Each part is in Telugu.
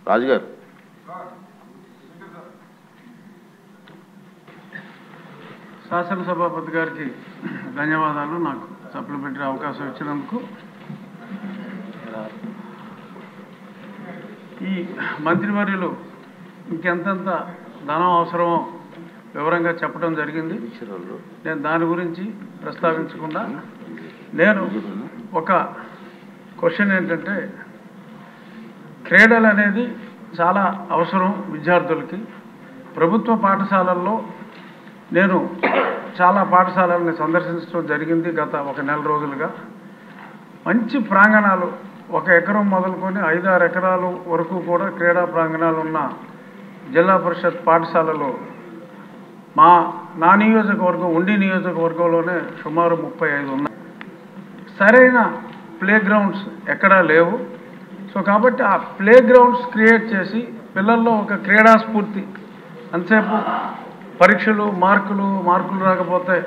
రాజుగారు శాసనసభాపతి గారికి ధన్యవాదాలు. నాకు సప్లిమెంటరీ అవకాశం ఇచ్చినందుకు. ఈ మంత్రివర్యులు ఇంకెంతంత ధనం అవసరమో వివరంగా చెప్పడం జరిగింది. నేను దాని గురించి ప్రస్తావించకుండా నేను ఒక క్వశ్చన్ ఏంటంటే, క్రీడలు అనేది చాలా అవసరం విద్యార్థులకి. ప్రభుత్వ పాఠశాలల్లో నేను చాలా పాఠశాలల్ని సందర్శించడం జరిగింది గత ఒక నెల రోజులుగా. మంచి ప్రాంగణాలు, 1 ఎకరం మొదలుకొని 5-6 ఎకరాలు వరకు కూడా క్రీడా ప్రాంగణాలు ఉన్న జిల్లా పరిషత్ పాఠశాలలో నా నియోజకవర్గం ఉండి నియోజకవర్గంలోనే సుమారు 35 ఉన్నాయి. సరైన ప్లే గ్రౌండ్స్ ఎక్కడా లేవు. సో కాబట్టి ఆ ప్లే గ్రౌండ్స్ క్రియేట్ చేసి పిల్లల్లో ఒక క్రీడా స్ఫూర్తి, అంతసేపు పరీక్షలు మార్కులు రాకపోతే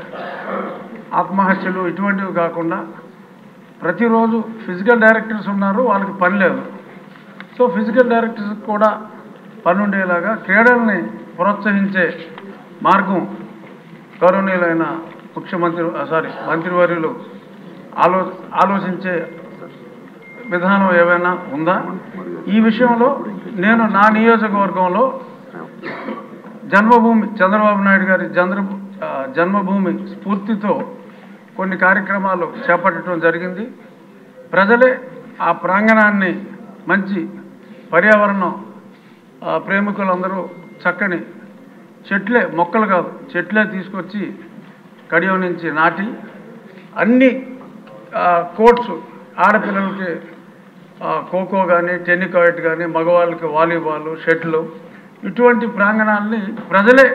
ఆత్మహత్యలు ఇటువంటివి కాకుండా ప్రతిరోజు ఫిజికల్ డైరెక్టర్స్ ఉన్నారు, వాళ్ళకి పని లేదు. సో ఫిజికల్ డైరెక్టర్స్ కూడా పని ఉండేలాగా క్రీడల్ని ప్రోత్సహించే మార్గం గౌరవనీయులైన మంత్రివర్యులు ఆలోచించే విధానం ఏమైనా ఉందా? ఈ విషయంలో నేను నా నియోజకవర్గంలో జన్మభూమి చంద్రబాబు నాయుడు గారి జన్మభూమి స్ఫూర్తితో కొన్ని కార్యక్రమాలు చేపట్టడం జరిగింది. ప్రజలే ఆ ప్రాంగణాన్ని మంచి పర్యావరణం ప్రేమికులందరూ చక్కని మొక్కలు కాదు చెట్లే తీసుకొచ్చి కడియం నుంచి నాటి అన్ని కోర్ట్స్, ఆడపిల్లలకి ఖోఖో కానీ టెన్నికాయిట్ కానీ, మగవాళ్ళకి వాలీబాల్, షటిల్, ఇటువంటి ప్రాంగణాలని ప్రజలే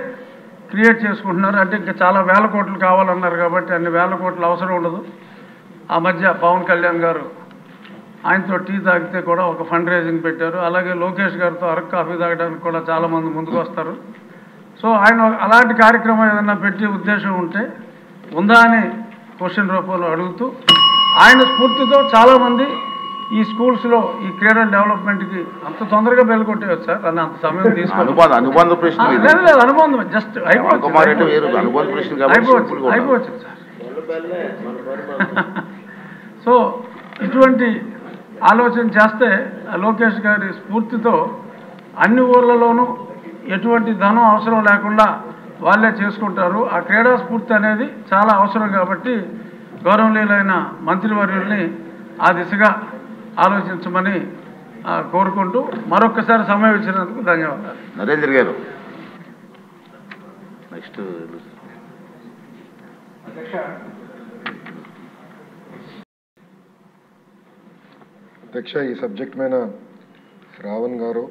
క్రియేట్ చేసుకుంటున్నారు. అంటే ఇంకా చాలా వేల కోట్లు కావాలన్నారు కాబట్టి అన్ని వేల కోట్లు అవసరం ఉండదు. ఆ మధ్య పవన్ కళ్యాణ్ గారు ఆయనతో టీ తాగితే కూడా ఒక ఫండ్ రైజింగ్ పెట్టారు. అలాగే లోకేష్ గారితో అరకు కాఫీ తాగడానికి కూడా చాలామంది ముందుకు వస్తారు. సో ఆయన అలాంటి కార్యక్రమం ఏదైనా పెట్టే ఉద్దేశం ఉందా అని క్వశ్చన్ రూపంలో అడుగుతూ, ఆయన స్ఫూర్తితో చాలామంది ఈ స్కూల్స్లో ఈ క్రీడల్ డెవలప్మెంట్కి అంత తొందరగా బెల్కొట్టేయచ్చు సార్ అని అంత సమయం తీసుకోవాలి. లేదు, అనుబంధం జస్ట్ అయిపోవచ్చు సార్. సో ఇటువంటి ఆలోచన చేస్తే లోకేష్ గారి స్ఫూర్తితో అన్ని ఊర్లలోనూ ఎటువంటి ధనం అవసరం లేకుండా వాళ్ళే చేసుకుంటారు. ఆ క్రీడా స్ఫూర్తి అనేది చాలా అవసరం కాబట్టి గౌరవనీయులైన మంత్రివర్యుల్ని ఆ దిశగా ఆలోచించమని కోరుకుంటూ మరొకసారి సమయం ఇచ్చినందుకు ధన్యవాదాలు. నరేంద్ర గారు నెక్స్ట్. అధ్యక్ష, ఈ సబ్జెక్ట్ మీద శ్రావణ్ గారు,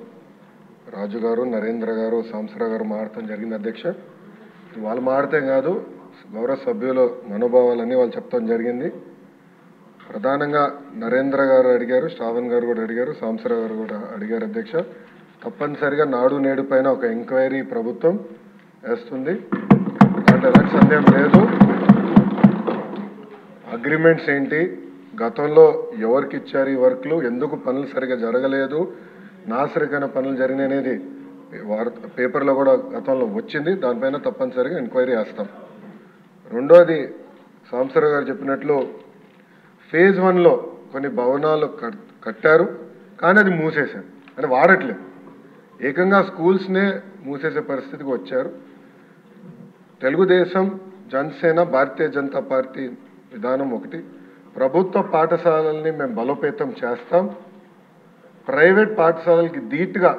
రాజు గారు, నరేంద్ర గారు, సాంసరావు గారు మాట్లాడటం జరిగింది. అధ్యక్ష, వాళ్ళు మాట్లాడితే కాదు, గౌరవ సభ్యుల మనోభావాలన్నీ వాళ్ళు చెప్తాం జరిగింది. ప్రధానంగా నరేంద్ర గారు అడిగారు, శ్రావణ్ గారు కూడా అడిగారు, సాంసరావు గారు కూడా అడిగారు. అధ్యక్ష, తప్పనిసరిగా నాడు నేడు పైన ఒక ఎంక్వైరీ ప్రభుత్వం వేస్తుంది, అంటే ఎలాంటి సందేహం లేదు. అగ్రిమెంట్స్ ఏంటి, గతంలో ఎవరికి ఇచ్చారు ఈ వర్క్లు, ఎందుకు పనులు సరిగా జరగలేదు, నాసరికైన పనులు జరిగినాయి అనేది పేపర్లో కూడా గతంలో వచ్చింది. దానిపైన తప్పనిసరిగా ఎంక్వైరీ వేస్తాం. రెండోది, సాంసరావు గారు చెప్పినట్లు ఫేజ్ 1లో కొన్ని భవనాలు కట్టారు, కానీ అది మూసేశారు, అని వాడట్లేదు. ఏకంగా స్కూల్స్నే మూసేసే పరిస్థితికి వచ్చారు. తెలుగుదేశం, జనసేన, భారతీయ జనతా పార్టీ విధానం ఒకటి. ప్రభుత్వ పాఠశాలల్ని మేము బలోపేతం చేస్తాం. ప్రైవేట్ పాఠశాలలకి ధీటుగా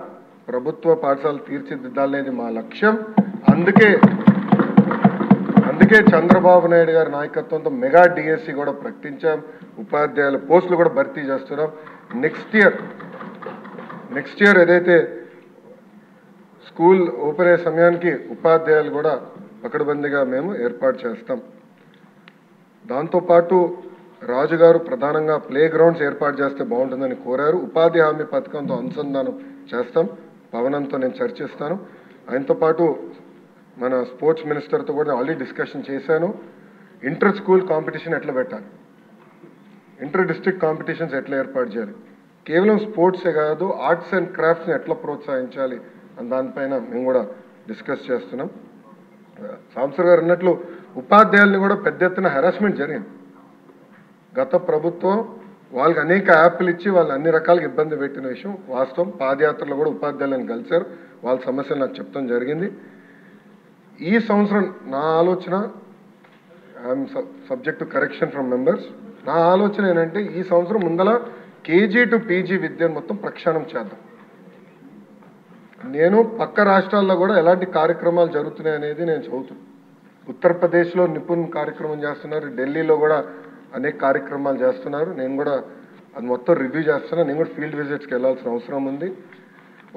ప్రభుత్వ పాఠశాలలు తీర్చిదిద్దాలనేది మా లక్ష్యం. అందుకే చంద్రబాబు నాయుడు గారి నాయకత్వంతో మెగా డిఎస్సి కూడా ప్రకటించాం. ఉపాధ్యాయుల పోస్టులు కూడా భర్తీ చేస్తున్నాం. నెక్స్ట్ ఇయర్ ఏదైతే స్కూల్ ఓపెన్ అయ్యే సమయానికి ఉపాధ్యాయులు కూడా పకడ్బందీగా మేము ఏర్పాటు చేస్తాం. దాంతోపాటు రాజుగారు ప్రధానంగా ప్లే గ్రౌండ్స్ ఏర్పాటు చేస్తే బాగుంటుందని కోరారు. ఉపాధి హామీ పథకంతో అనుసంధానం చేస్తాం. పవనంతో నేను చర్చిస్తాను. ఆయనతో పాటు మన స్పోర్ట్స్ మినిస్టర్తో కూడా ఆల్రెడీ డిస్కషన్ చేశాను. ఇంటర్ స్కూల్ కాంపిటీషన్ ఎట్లా పెట్టాలి, ఇంటర్ డిస్ట్రిక్ట్ కాంపిటీషన్స్ ఎట్లా ఏర్పాటు చేయాలి, కేవలం స్పోర్ట్సే కాదు, ఆర్ట్స్ అండ్ క్రాఫ్ట్స్ని ఎట్లా ప్రోత్సహించాలి అని దానిపైన మేము కూడా డిస్కస్ చేస్తున్నాం. సాంసర్ గారు అన్నట్లు ఉపాధ్యాయుల్ని కూడా పెద్ద ఎత్తున హెరాస్మెంట్ జరిగింది. గత ప్రభుత్వం వాళ్ళకి అనేక యాప్లు ఇచ్చి వాళ్ళు అన్ని రకాలుగా ఇబ్బంది పెట్టిన విషయం వాస్తవం. పాదయాత్రలో కూడా ఉపాధ్యాయులను కలిశారు, వాళ్ళ సమస్యలు నాకు చెప్తాం జరిగింది. ఈ సంవత్సరం నా ఆలోచన, I'm subject to correction from members, నా ఆలోచన ఏంటంటే ఈ సంవత్సరం ముందల కేజీ టు పీజీ విద్యను మొత్తం ప్రక్షాళన చేద్దాం. నేను పక్క రాష్ట్రాల్లో కూడా ఎలాంటి కార్యక్రమాలు జరుగుతున్నాయి అనేది నేను చదువుతున్నాను. ఉత్తరప్రదేశ్లో నిపుణ్ కార్యక్రమం చేస్తున్నారు, ఢిల్లీలో కూడా అనేక కార్యక్రమాలు చేస్తున్నారు. నేను కూడా అది మొత్తం రివ్యూ చేస్తున్నాను. నేను కూడా ఫీల్డ్ విజిట్స్కి వెళ్ళాల్సిన అవసరం ఉంది.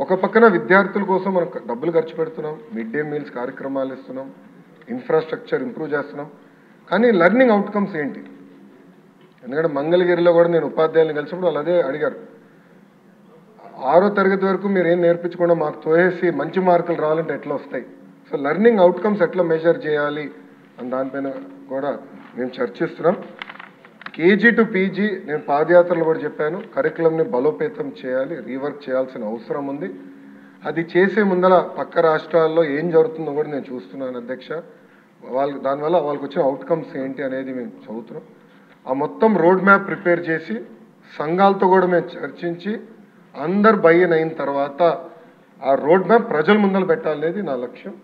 ఒక పక్కన విద్యార్థుల కోసం మనం డబ్బులు ఖర్చు పెడుతున్నాం, మిడ్ డే మీల్స్ కార్యక్రమాలు ఇస్తున్నాం, ఇన్ఫ్రాస్ట్రక్చర్ ఇంప్రూవ్ చేస్తున్నాం. కానీ లెర్నింగ్ అవుట్కమ్స్ ఏంటి? ఎందుకంటే మంగళగిరిలో కూడా నేను ఉపాధ్యాయులను కలిసినప్పుడు వాళ్ళు అదే అడిగారు, 6వ తరగతి వరకు మీరు ఏం నేర్పించకుండా మాకు తోయేసి మంచి మార్కులు రావాలంటే ఎట్లా వస్తాయి? సో లెర్నింగ్ అవుట్కమ్స్ ఎట్లా మెజర్ చేయాలి అని దానిపైన కూడా మేము చర్చిస్తున్నాం. కేజీ టు పీజీ నేను పాదయాత్రలు కూడా చెప్పాను, కరికులంని బలోపేతం చేయాలి, రీవర్క్ చేయాల్సిన అవసరం ఉంది. అది చేసే ముందర పక్క రాష్ట్రాల్లో ఏం జరుగుతుందో కూడా నేను చూస్తున్నాను అధ్యక్ష. దానివల్ల వాళ్ళకి వచ్చిన అవుట్కమ్స్ ఏంటి అనేది మేము చదువుతున్నాం. ఆ మొత్తం రోడ్ మ్యాప్ ప్రిపేర్ చేసి సంఘాలతో కూడా మేము చర్చించి అందరు బయ్యన్ అయిన తర్వాత ఆ రోడ్ మ్యాప్ ప్రజల ముందర పెట్టాలనేది నా లక్ష్యం.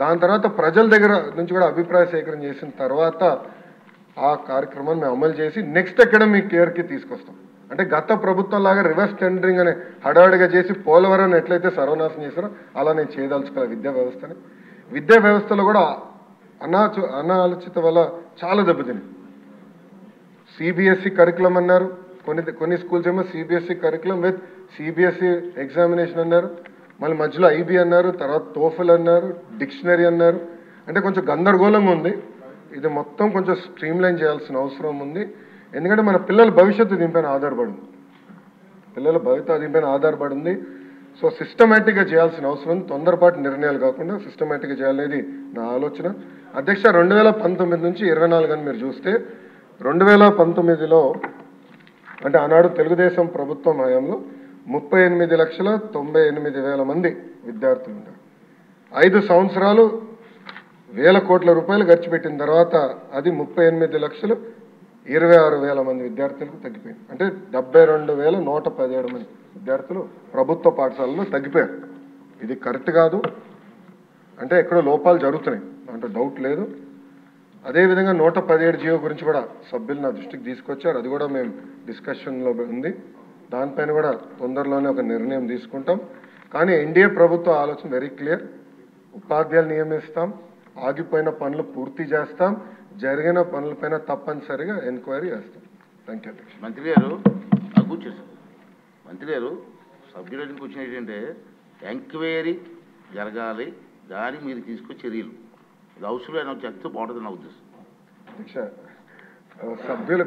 దాని తర్వాత ప్రజల దగ్గర నుంచి కూడా అభిప్రాయ సేకరణ చేసిన తర్వాత ఆ కార్యక్రమాన్ని మేము అమలు చేసి నెక్స్ట్ అకాడమిక్ ఇయర్కి తీసుకొస్తాం. అంటే గత ప్రభుత్వం లాగా రివర్స్ టెండరింగ్ అనే హడావిడిగా చేసి పోలవరం ఎట్లయితే సర్వనాశనం చేశారో అలా నేను చేయదలుచుకోవాలి విద్యా వ్యవస్థని. విద్యా వ్యవస్థలో కూడా అనాలోచిత వల్ల చాలా దెబ్బతిని. సిబిఎస్ఈ కరికులం అన్నారు, కొన్ని స్కూల్స్ ఏమో CBSE curriculum with CBSE examination అన్నారు, మళ్ళీ మధ్యలో ఐబీ అన్నారు, తర్వాత టోఫెల్ అన్నారు, డిక్షనరీ అన్నారు. అంటే కొంచెం గందరగోళంగా ఉంది. ఇది మొత్తం కొంచెం స్ట్రీమ్లైన్ చేయాల్సిన అవసరం ఉంది. ఎందుకంటే మన పిల్లల భవిష్యత్తు దీనిపైన ఆధారపడింది. సో సిస్టమేటిక్గా చేయాల్సిన అవసరం ఉంది. తొందరపాటు నిర్ణయాలు కాకుండా సిస్టమేటిక్గా చేయాలనేది నా ఆలోచన. అధ్యక్ష, 2019 నుంచి 24 అని మీరు చూస్తే 2019లో అంటే ఆనాడు తెలుగుదేశం ప్రభుత్వం హయాంలో 38,98,000 మంది విద్యార్థులు ఉన్నారు. 5 సంవత్సరాలు వేల కోట్ల రూపాయలు ఖర్చు పెట్టిన తర్వాత అది 38,26,000 మంది విద్యార్థులకు తగ్గిపోయింది. అంటే 72,117 మంది విద్యార్థులు ప్రభుత్వ పాఠశాలలో తగ్గిపోయారు. ఇది కరెక్ట్ కాదు, అంటే ఎక్కడో లోపాలు జరుగుతున్నాయి, అంటే డౌట్ లేదు. అదేవిధంగా 117 జియో గురించి కూడా సభ్యులు నా దృష్టికి తీసుకొచ్చారు. అది కూడా మేము డిస్కషన్లో ఉంది. దానిపైన కూడా తొందరలోనే ఒక నిర్ణయం తీసుకుంటాం. కానీ ఎన్డీఏ ప్రభుత్వ ఆలోచన వెరీ క్లియర్. ఉపాధ్యాయులు నియమిస్తాం, ఆగిపోయిన పనులు పూర్తి చేస్తాం, జరిగిన పనులపైన తప్పనిసరిగా ఎంక్వైరీ చేస్తాం. థ్యాంక్ యూ అధ్యక్ష. మంత్రి గారు కూర్చోండి. మంత్రి గారు సభ్యులకి వచ్చిన ఏంటంటే ఎంక్వైరీ జరగాలి, దానికి మీరు తీసుకొచ్చే చర్యలు ఇది అవసరమైన చెప్తూ బాగుంటుంది నా ఉద్దేశం. అధ్యక్ష,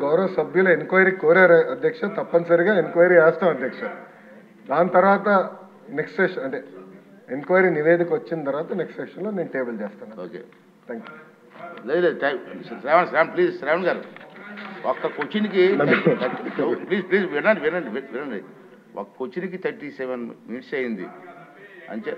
గౌరవ సభ్యులు ఎంక్వైరీ కోరారు అధ్యక్ష, తప్పనిసరిగా ఎంక్వైరీ చేస్తాం అధ్యక్ష. దాని తర్వాత నెక్స్ట్ సెషన్ అంటే ఎంక్వైరీ నివేదిక వచ్చిన తర్వాత నెక్స్ట్ సెషన్లో నేను టేబుల్ చేస్తాను. Okay, thank you. లేదు శ్రావణ్ గారు ఒక్క క్వశ్చన్కి ప్లీజ్ వినండి. ఒక క్వశ్చన్కి 37 minutes అయింది అంతే.